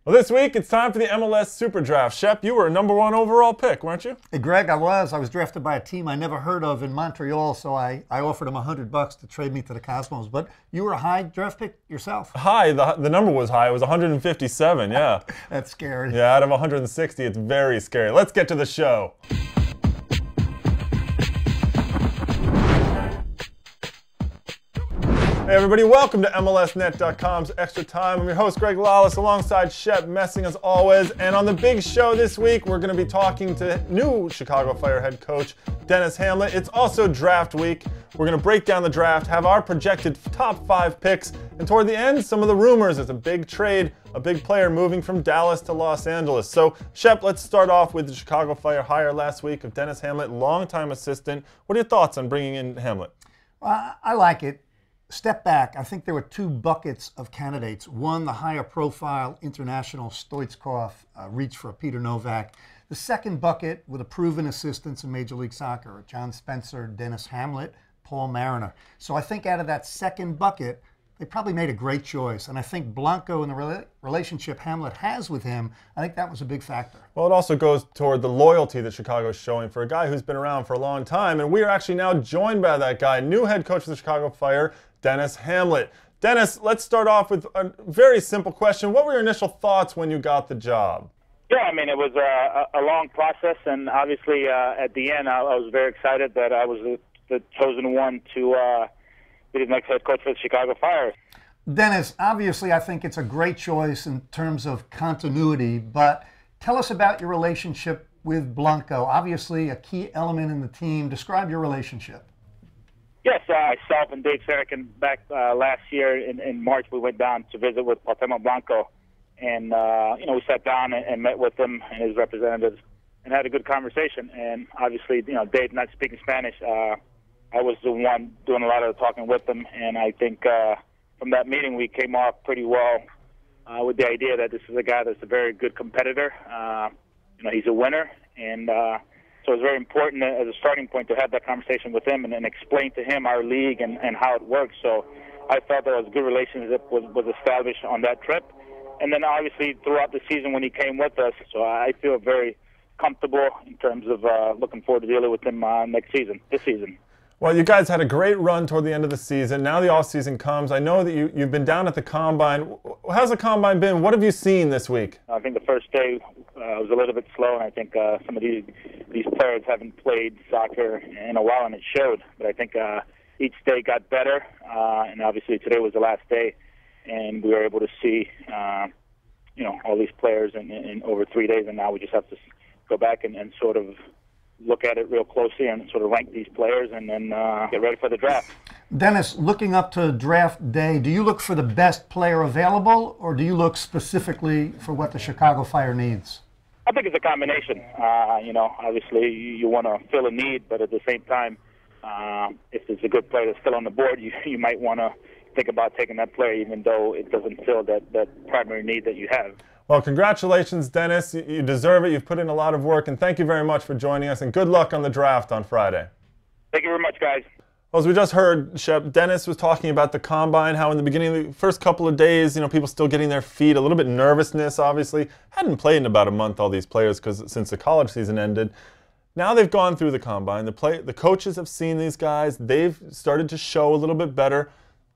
Well, this week it's time for the MLS Super Draft. Shep, you were a #1 overall pick, weren't you? Hey, Greg, I was drafted by a team I never heard of in Montreal, so I offered them $100 to trade me to the Cosmos. But you were a high draft pick yourself. High, the number was high. It was 157, yeah. That's scary. Yeah, out of 160, it's very scary. Let's get to the show. Hey everybody, welcome to MLSnet.com's Extra Time. I'm your host, Greg Lawless, alongside Shep Messing as always. And on the big show this week, we're going to be talking to new Chicago Fire head coach, Dennis Hamlet. It's also draft week. We're going to break down the draft, have our projected top 5 picks, and toward the end, some of the rumors. It's a big trade, a big player moving from Dallas to Los Angeles. So, Shep, let's start off with the Chicago Fire hire last week of Dennis Hamlet, longtime assistant. What are your thoughts on bringing in Hamlet? I like it. Step back, I think there were 2 buckets of candidates. One, the higher profile international Stoichkov reached for Peter Novak. The second bucket were the proven assistants in Major League Soccer, John Spencer, Dennis Hamlet, Paul Mariner. So I think out of that second bucket, they probably made a great choice. And I think Blanco and the relationship Hamlet has with him, I think that was a big factor. Well, it also goes toward the loyalty that Chicago is showing for a guy who's been around for a long time. And we are actually now joined by that guy, new head coach of the Chicago Fire, Dennis Hamlet. Dennis, let's start off with a very simple question. What were your initial thoughts when you got the job? Yeah, I mean, it was a long process, and obviously at the end, I was very excited that I was the chosen one to be the next head coach for the Chicago Fire. Dennis, obviously I think it's a great choice in terms of continuity, but tell us about your relationship with Blanco. Obviously a key element in the team. Describe your relationship. Yes, myself and Dave Saracen back last year in March, we went down to visit with Blanco, and we sat down and met with him and his representatives and had a good conversation. And obviously, Dave not speaking Spanish, I was the one doing a lot of the talking with him, and I think from that meeting we came off pretty well with the idea that this is a guy that's a very good competitor. He's a winner, and so it's very important as a starting point to have that conversation with him and explain to him our league and how it works. So I felt that a good relationship was established on that trip. And then obviously throughout the season when he came with us, so I feel very comfortable in terms of looking forward to dealing with him this season. Well, you guys had a great run toward the end of the season. Now the offseason comes. I know that you've been down at the Combine. How's the Combine been? What have you seen this week? I think the first day was a little bit slow, and I think some of these players haven't played soccer in a while, and it showed. But I think each day got better, and obviously today was the last day, and we were able to see all these players in over 3 days, and now we just have to go back and sort of look at it real closely and sort of rank these players and then get ready for the draft. Dennis, looking up to draft day, do you look for the best player available, or do you look specifically for what the Chicago Fire needs? I think it's a combination. Obviously you want to fill a need, but at the same time, if there's a good player that's still on the board, you might want to think about taking that player even though it doesn't fill that primary need that you have. Well, congratulations, Dennis. You deserve it. You've put in a lot of work, and thank you very much for joining us, and good luck on the draft on Friday. Thank you very much, guys. Well, as we just heard, Shep, Dennis was talking about the Combine, how in the beginning of the first couple of days, people still getting their feet, a little bit nervousness, obviously. Hadn't played in about a month, all these players, since the college season ended. Now they've gone through the Combine. The coaches have seen these guys. They've started to show a little bit better.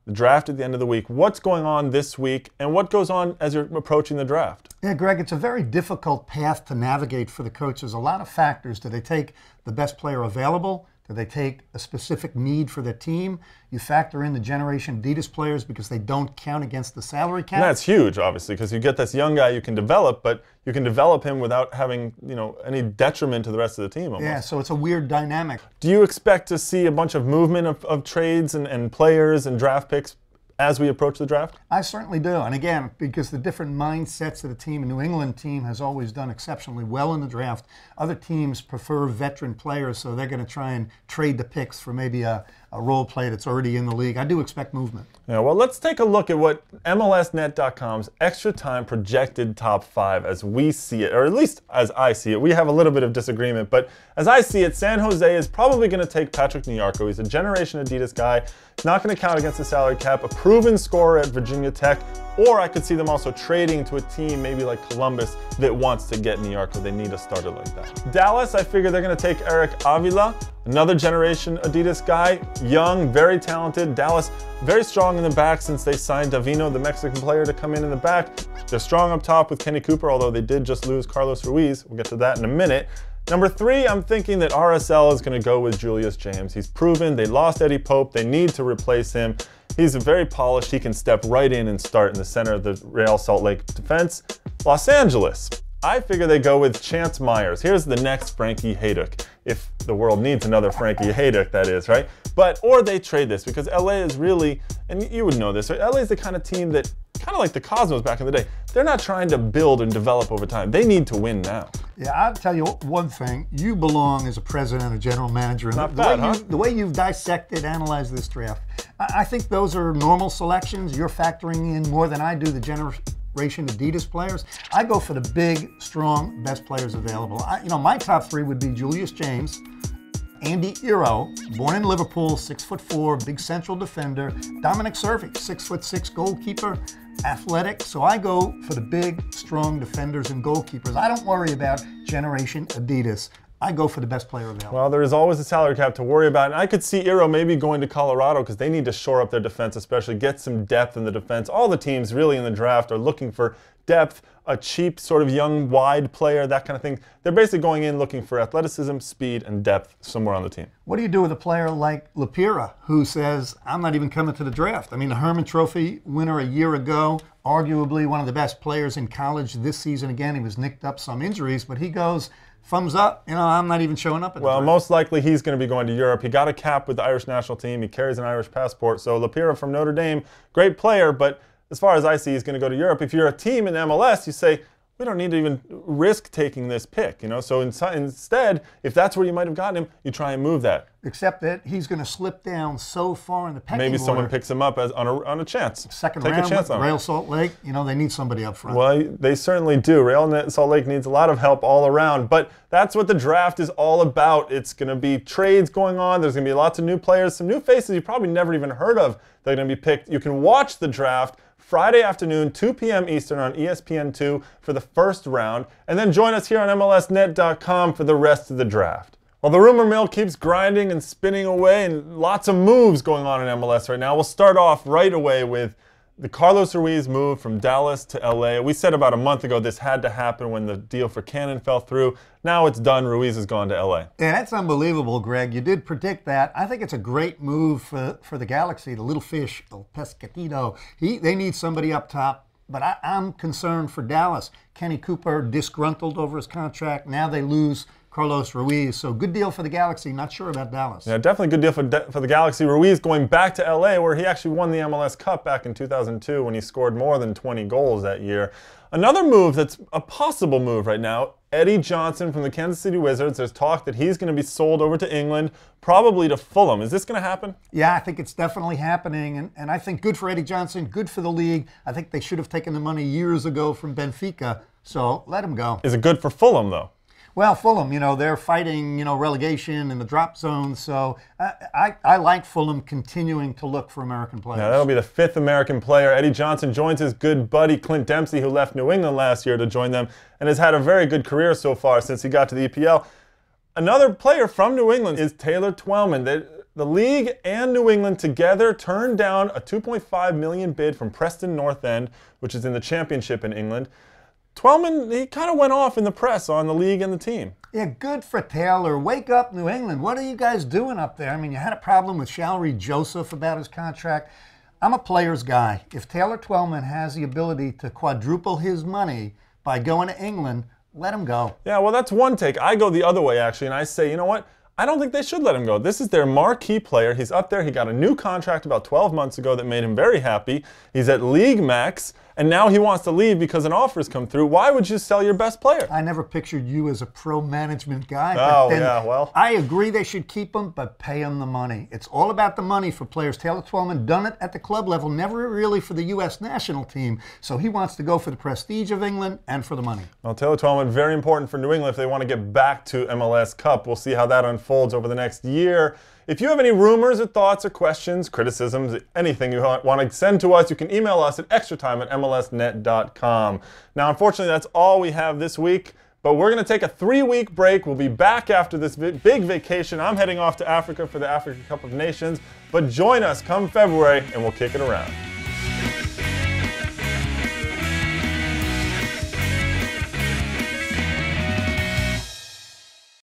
The draft at the end of the week. What's going on this week, and what goes on as you're approaching the draft? Yeah, Greg, it's a very difficult path to navigate for the coaches. A lot of factors. Do they take the best player available? Do they take a specific need for their team? You factor in the Generation Adidas players because they don't count against the salary cap. And that's huge, obviously, because you get this young guy you can develop, but you can develop him without having, any detriment to the rest of the team almost. Yeah, so it's a weird dynamic. Do you expect to see a bunch of movement of trades and players and draft picks as we approach the draft? I certainly do. And again, because the different mindsets of the team, the New England team has always done exceptionally well in the draft. Other teams prefer veteran players, so they're going to try and trade the picks for maybe a role player that's already in the league. I do expect movement. Yeah, well, let's take a look at what MLSnet.com's Extra Time projected top 5 as we see it, or at least as I see it. We have a little bit of disagreement, but as I see it, San Jose is probably going to take Patrick Nyarko. He's a Generation Adidas guy. Not going to count against the salary cap, a proven scorer at Virginia Tech. or I could see them also trading to a team maybe like Columbus that wants to get New York, or they need a starter like that. Dallas, I figure they're going to take Eric Avila, another generation Adidas guy, young, very talented. Dallas, very strong in the back since they signed Davino, the Mexican player, to come in the back. They're strong up top with Kenny Cooper, although they did just lose Carlos Ruiz. We'll get to that in a minute. Number 3, I'm thinking that RSL is going to go with Julius James. He's proven. They lost Eddie Pope. They need to replace him. He's very polished. He can step right in and start in the center of the Real Salt Lake defense. Los Angeles, I figure they go with Chance Myers. Here's the next Frankie Hayduk. If the world needs another Frankie Hayduk, that is, right? Or they trade this, because LA is really, and you would know this, right? LA is the kind of team that, kind of like the Cosmos back in the day, they're not trying to build and develop over time. They need to win now. Yeah, I'll tell you one thing. You belong as a president or general manager. Not bad, huh? The way you've dissected, analyzed this draft, I think those are normal selections. You're factoring in more than I do the generation Adidas players. I go for the big, strong, best players available. My top 3 would be Julius James, Andy Iro, born in Liverpool, 6'4", big central defender. Dominic Cervi, 6'6", goalkeeper, athletic. So I go for the big, strong defenders and goalkeepers. I don't worry about Generation Adidas. I go for the best player available. Well, there is always a salary cap to worry about, and I could see Iro maybe going to Colorado because they need to shore up their defense, especially get some depth in the defense. All the teams really in the draft are looking for depth, a cheap sort of young wide player, that kind of thing. They're basically going in looking for athleticism, speed, and depth somewhere on the team. What do you do with a player like Lapira, who says, I'm not even coming to the draft? I mean, the Herman Trophy winner a year ago, arguably one of the best players in college this season. Again, he was nicked up some injuries, but he goes, thumbs up, I'm not even showing up at the draft. Most likely he's going to be going to Europe. He got a cap with the Irish national team. He carries an Irish passport. So Lapira from Notre Dame, great player, but as far as I see, he's going to go to Europe. If you're a team in MLS, you say, we don't need to even risk taking this pick, So instead, if that's where you might have gotten him, you try and move that. Except that he's going to slip down so far in the pecking Maybe order. someone picks him up on a chance. Second Take round, a chance on Real Salt Lake, they need somebody up front. Well, they certainly do. Real Salt Lake needs a lot of help all around, but that's what the draft is all about. It's going to be trades going on. There's going to be lots of new players, some new faces you probably never even heard of that are going to be picked. You can watch the draft Friday afternoon, 2 p.m. Eastern on ESPN2 for the first round, and then join us here on MLSnet.com for the rest of the draft. Well, the rumor mill keeps grinding and spinning away, and lots of moves going on in MLS right now. We'll start off right away with the Carlos Ruiz move from Dallas to LA. We said about a month ago this had to happen when the deal for Cannon fell through. Now it's done. Ruiz has gone to LA. Yeah, that's unbelievable, Greg. You did predict that. I think it's a great move for the Galaxy, the little fish, El Pescatito. They need somebody up top, but I'm concerned for Dallas. Kenny Cooper disgruntled over his contract. Now they lose Carlos Ruiz. So good deal for the Galaxy. Not sure about Dallas. Yeah, definitely good deal for the Galaxy. Ruiz going back to LA, where he actually won the MLS Cup back in 2002 when he scored more than 20 goals that year. Another move that's a possible move right now, Eddie Johnson from the Kansas City Wizards. There's talk that he's going to be sold over to England, probably to Fulham. Is this going to happen? Yeah, I think it's definitely happening. And I think good for Eddie Johnson, good for the league. I think they should have taken the money years ago from Benfica. So let him go. Is it good for Fulham, though? Well, Fulham, they're fighting, relegation in the drop zone. So I like Fulham continuing to look for American players. Yeah, that'll be the 5th American player. Eddie Johnson joins his good buddy Clint Dempsey, who left New England last year to join them and has had a very good career so far since he got to the EPL. Another player from New England is Taylor Twellman. The league and New England together turned down a $2.5 million bid from Preston North End, which is in the championship in England. Twellman, he kind of went off in the press on the league and the team. Yeah, good for Taylor. Wake up, New England. What are you guys doing up there? I mean, you had a problem with Shalry Joseph about his contract. I'm a player's guy. If Taylor Twellman has the ability to quadruple his money by going to England, let him go. Yeah, well, that's one take. I go the other way, actually, and I say, you know what? I don't think they should let him go. This is their marquee player. He's up there. He got a new contract about 12 months ago that made him very happy. He's at league max. And now he wants to leave because an offer's come through. Why would you sell your best player? I never pictured you as a pro-management guy. Oh, yeah, well. I agree they should keep him, but pay him the money. It's all about the money for players. Taylor Twellman done it at the club level, never really for the U.S. national team. So he wants to go for the prestige of England and for the money. Well, Taylor Twellman, very important for New England if they want to get back to MLS Cup. We'll see how that unfolds. unfolds over the next year. If you have any rumors or thoughts or questions, criticisms, anything you want to send to us, you can email us at extratime@mlsnet.com. Now, unfortunately, that's all we have this week, but we're going to take a 3-week break. We'll be back after this big vacation. I'm heading off to Africa for the Africa Cup of Nations, but join us come February, and we'll kick it around.